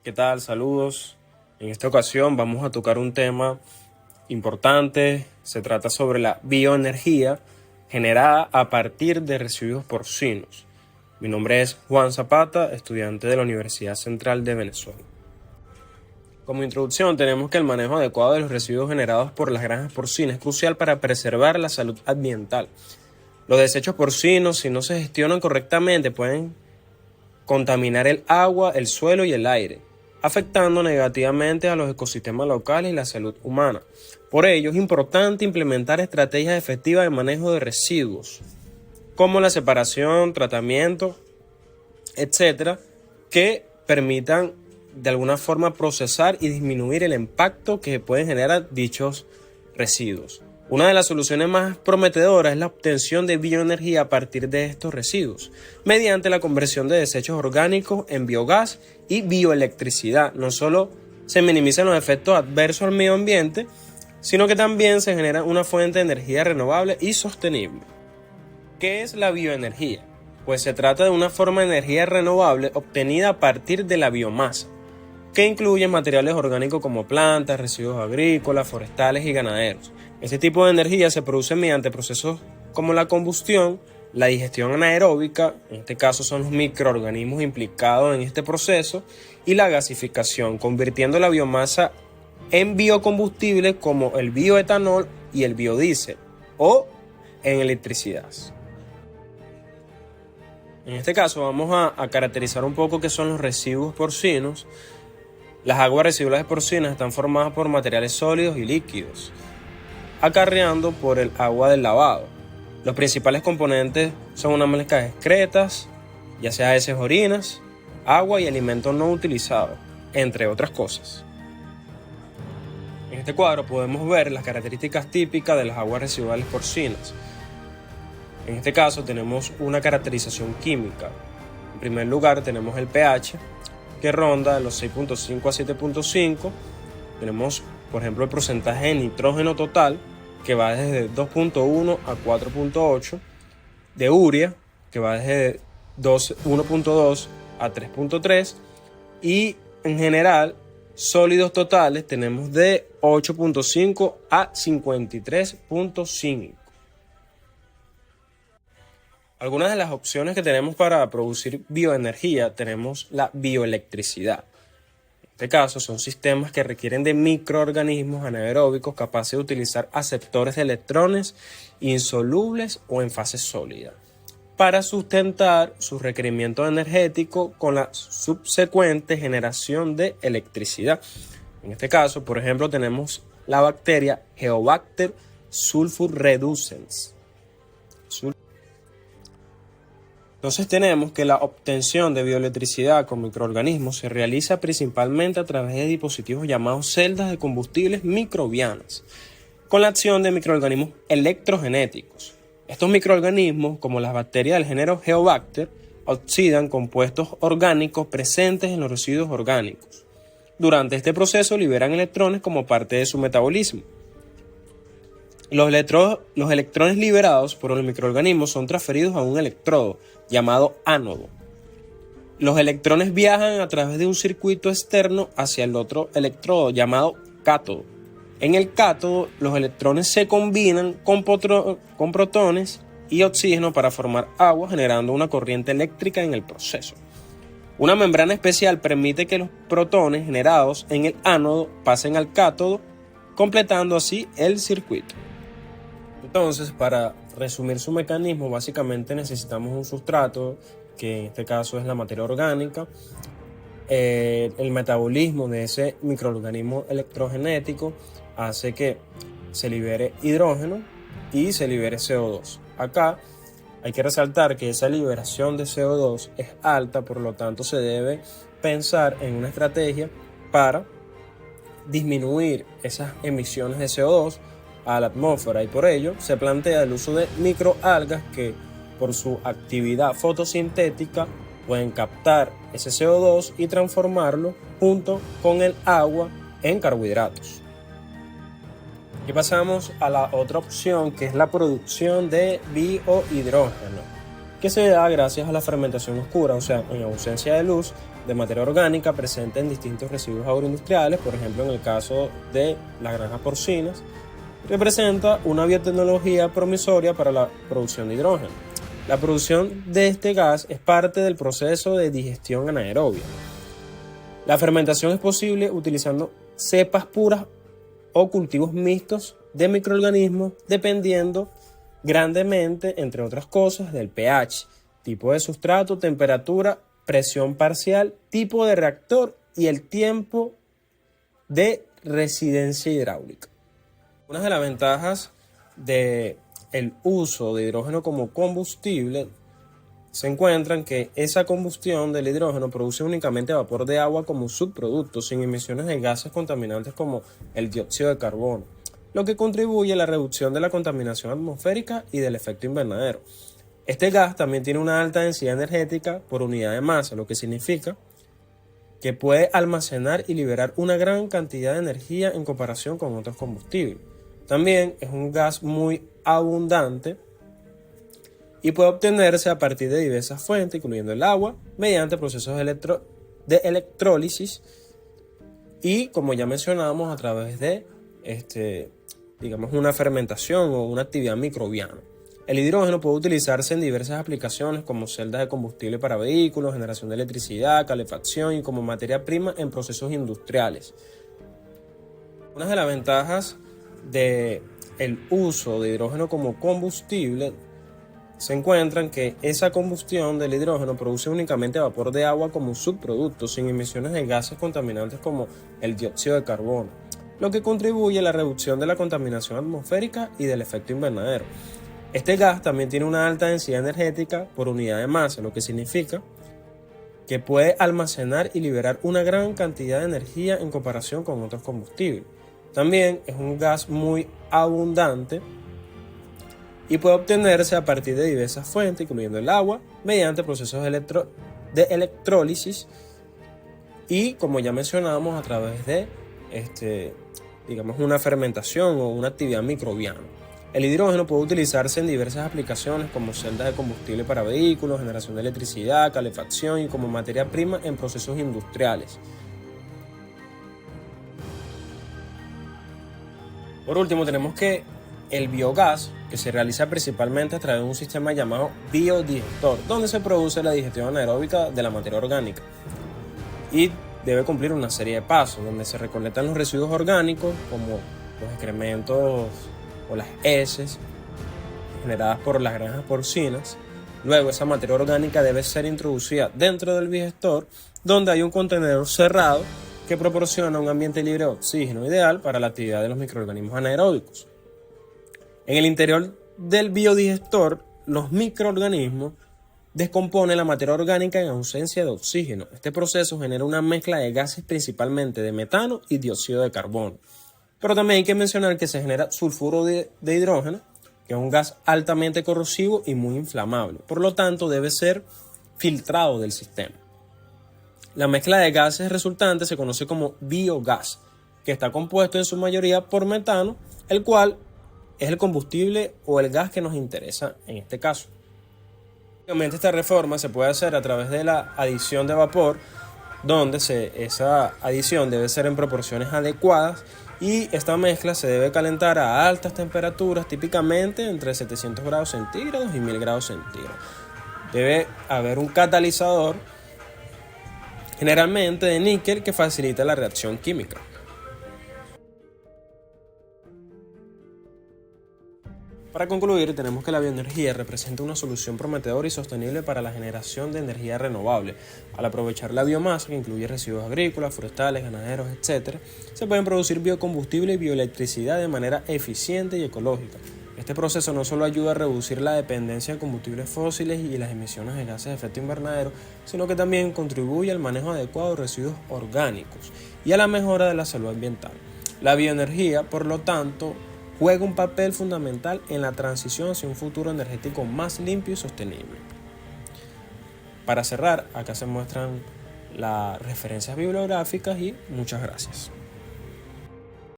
¿Qué tal? Saludos. En esta ocasión vamos a tocar un tema importante. Se trata sobre la bioenergía generada a partir de residuos porcinos. Mi nombre es Juan Zapata, estudiante de la Universidad Central de Venezuela. Como introducción tenemos que el manejo adecuado de los residuos generados por las granjas porcinas es crucial para preservar la salud ambiental. Los desechos porcinos, si no se gestionan correctamente, pueden contaminar el agua, el suelo y el aire, afectando negativamente a los ecosistemas locales y la salud humana. Por ello, es importante implementar estrategias efectivas de manejo de residuos, como la separación, tratamiento, etcétera, que permitan de alguna forma procesar y disminuir el impacto que pueden generar dichos residuos. Una de las soluciones más prometedoras es la obtención de bioenergía a partir de estos residuos, mediante la conversión de desechos orgánicos en biogás y bioelectricidad. No solo se minimizan los efectos adversos al medio ambiente, sino que también se genera una fuente de energía renovable y sostenible. ¿Qué es la bioenergía? Pues se trata de una forma de energía renovable obtenida a partir de la biomasa, que incluye materiales orgánicos como plantas, residuos agrícolas, forestales y ganaderos. Este tipo de energía se produce mediante procesos como la combustión, la digestión anaeróbica, en este caso son los microorganismos implicados en este proceso, y la gasificación, convirtiendo la biomasa en biocombustible como el bioetanol y el biodiesel, o en electricidad. En este caso vamos a caracterizar un poco qué son los residuos porcinos. Las aguas residuales porcinas están formadas por materiales sólidos y líquidos, acarreando por el agua del lavado. Los principales componentes son una mezcla de excretas, ya sea heces, orinas, agua y alimentos no utilizados, entre otras cosas. En este cuadro podemos ver las características típicas de las aguas residuales porcinas. En este caso tenemos una caracterización química. En primer lugar tenemos el pH, que ronda los 6.5 a 7.5. Tenemos, por ejemplo, el porcentaje de nitrógeno total, que va desde 2.1 a 4.8, de urea, que va desde 1.2 a 3.3, y en general, sólidos totales tenemos de 8.5 a 53.5. Algunas de las opciones que tenemos para producir bioenergía tenemos la bioelectricidad. En este caso son sistemas que requieren de microorganismos anaeróbicos capaces de utilizar aceptores de electrones insolubles o en fase sólida para sustentar su requerimiento energético con la subsecuente generación de electricidad. En este caso, por ejemplo, tenemos la bacteria Heobacter sulfurreducens. Entonces tenemos que la obtención de bioelectricidad con microorganismos se realiza principalmente a través de dispositivos llamados celdas de combustibles microbianas, con la acción de microorganismos electrogenéticos. Estos microorganismos, como las bacterias del género Heobacter, oxidan compuestos orgánicos presentes en los residuos orgánicos. Durante este proceso liberan electrones como parte de su metabolismo. Los electrones liberados por el microorganismo son transferidos a un electrodo llamado ánodo. Los electrones viajan a través de un circuito externo hacia el otro electrodo llamado cátodo. En el cátodo, los electrones se combinan con protones y oxígeno para formar agua, generando una corriente eléctrica en el proceso. Una membrana especial permite que los protones generados en el ánodo pasen al cátodo, completando así el circuito. Entonces, para resumir su mecanismo, básicamente necesitamos un sustrato, que en este caso es la materia orgánica. El metabolismo de ese microorganismo electrogenético hace que se libere hidrógeno y se libere CO2. Acá hay que resaltar que esa liberación de CO2 es alta, por lo tanto se debe pensar en una estrategia para disminuir esas emisiones de CO2 a la atmósfera, y por ello se plantea el uso de microalgas que por su actividad fotosintética pueden captar ese CO2 y transformarlo junto con el agua en carbohidratos. Y pasamos a la otra opción, que es la producción de biohidrógeno. que se da gracias a la fermentación oscura, o sea, en ausencia de luz, de materia orgánica presente en distintos residuos agroindustriales, por ejemplo en el caso de las granjas porcinas, representa una biotecnología promisoria para la producción de hidrógeno. La producción de este gas es parte del proceso de digestión anaerobia. La fermentación es posible utilizando cepas puras o cultivos mixtos de microorganismos dependiendo grandemente, entre otras cosas, del pH, tipo de sustrato, temperatura, presión parcial, tipo de reactor y el tiempo de residencia hidráulica. Una de las ventajas del uso de hidrógeno como combustible se encuentra en que esa combustión del hidrógeno produce únicamente vapor de agua como subproducto, sin emisiones de gases contaminantes como el dióxido de carbono, lo que contribuye a la reducción de la contaminación atmosférica y del efecto invernadero. Este gas también tiene una alta densidad energética por unidad de masa, lo que significa que puede almacenar y liberar una gran cantidad de energía en comparación con otros combustibles. También es un gas muy abundante y puede obtenerse a partir de diversas fuentes, incluyendo el agua, mediante procesos de electrólisis y, como ya mencionamos, a través de una fermentación o una actividad microbiana. El hidrógeno puede utilizarse en diversas aplicaciones como celdas de combustible para vehículos, generación de electricidad, calefacción y como materia prima en procesos industriales. Una de las ventajas del uso de hidrógeno como combustible se encuentra en que esa combustión del hidrógeno produce únicamente vapor de agua como subproducto, sin emisiones de gases contaminantes como el dióxido de carbono, lo que contribuye a la reducción de la contaminación atmosférica y del efecto invernadero. Este gas también tiene una alta densidad energética por unidad de masa, lo que significa que puede almacenar y liberar una gran cantidad de energía en comparación con otros combustibles. También es un gas muy abundante y puede obtenerse a partir de diversas fuentes, incluyendo el agua, mediante procesos de electrólisis y, como ya mencionamos, a través de una fermentación o una actividad microbiana. El hidrógeno puede utilizarse en diversas aplicaciones como celdas de combustible para vehículos, generación de electricidad, calefacción y como materia prima en procesos industriales. Por último, tenemos que el biogás, que se realiza principalmente a través de un sistema llamado biodigestor, donde se produce la digestión anaeróbica de la materia orgánica y debe cumplir una serie de pasos, donde se recolectan los residuos orgánicos como los excrementos o las heces generadas por las granjas porcinas. Luego esa materia orgánica debe ser introducida dentro del biodigestor, donde hay un contenedor cerrado que proporciona un ambiente libre de oxígeno ideal para la actividad de los microorganismos anaeróbicos. En el interior del biodigestor, los microorganismos descomponen la materia orgánica en ausencia de oxígeno. Este proceso genera una mezcla de gases, principalmente de metano y dióxido de carbono. Pero también hay que mencionar que se genera sulfuro de hidrógeno, que es un gas altamente corrosivo y muy inflamable. Por lo tanto, debe ser filtrado del sistema. La mezcla de gases resultante se conoce como biogás, que está compuesto en su mayoría por metano, el cual es el combustible o el gas que nos interesa en este caso. Obviamente esta reforma se puede hacer a través de la adición de vapor, donde esa adición debe ser en proporciones adecuadas y esta mezcla se debe calentar a altas temperaturas, típicamente entre 700 grados centígrados y 1000 grados centígrados. Debe haber un catalizador, generalmente de níquel, que facilita la reacción química. Para concluir, tenemos que la bioenergía representa una solución prometedora y sostenible para la generación de energía renovable. Al aprovechar la biomasa, que incluye residuos agrícolas, forestales, ganaderos, etc., se pueden producir biocombustible y bioelectricidad de manera eficiente y ecológica. Este proceso no solo ayuda a reducir la dependencia de combustibles fósiles y las emisiones de gases de efecto invernadero, sino que también contribuye al manejo adecuado de residuos orgánicos y a la mejora de la salud ambiental. La bioenergía, por lo tanto, juega un papel fundamental en la transición hacia un futuro energético más limpio y sostenible. Para cerrar, acá se muestran las referencias bibliográficas y muchas gracias.